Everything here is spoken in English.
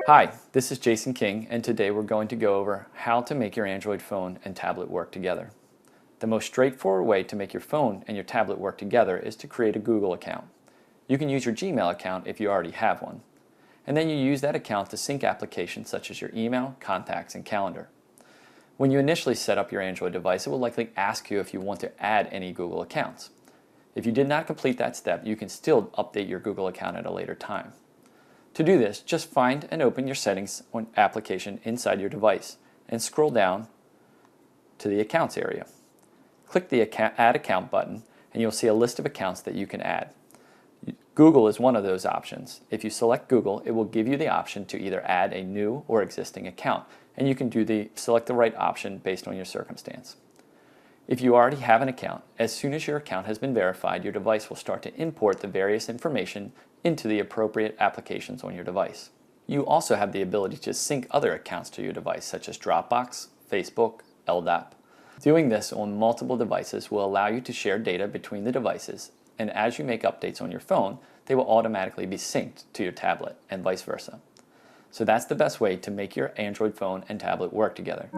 Hi, this is Jason King, and today we're going to go over how to make your Android phone and tablet work together. The most straightforward way to make your phone and your tablet work together is to create a Google account. You can use your Gmail account if you already have one. And then you use that account to sync applications such as your email, contacts, and calendar. When you initially set up your Android device, it will likely ask you if you want to add any Google accounts. If you did not complete that step, you can still update your Google account at a later time. To do this, just find and open your settings application inside your device and scroll down to the Accounts area. Click the Add Account button and you'll see a list of accounts that you can add. Google is one of those options. If you select Google, it will give you the option to either add a new or existing account, and you can select the right option based on your circumstance. If you already have an account, as soon as your account has been verified, your device will start to import the various information into the appropriate applications on your device. You also have the ability to sync other accounts to your device, such as Dropbox, Facebook, LDAP. Doing this on multiple devices will allow you to share data between the devices, and as you make updates on your phone, they will automatically be synced to your tablet and vice versa. So that's the best way to make your Android phone and tablet work together.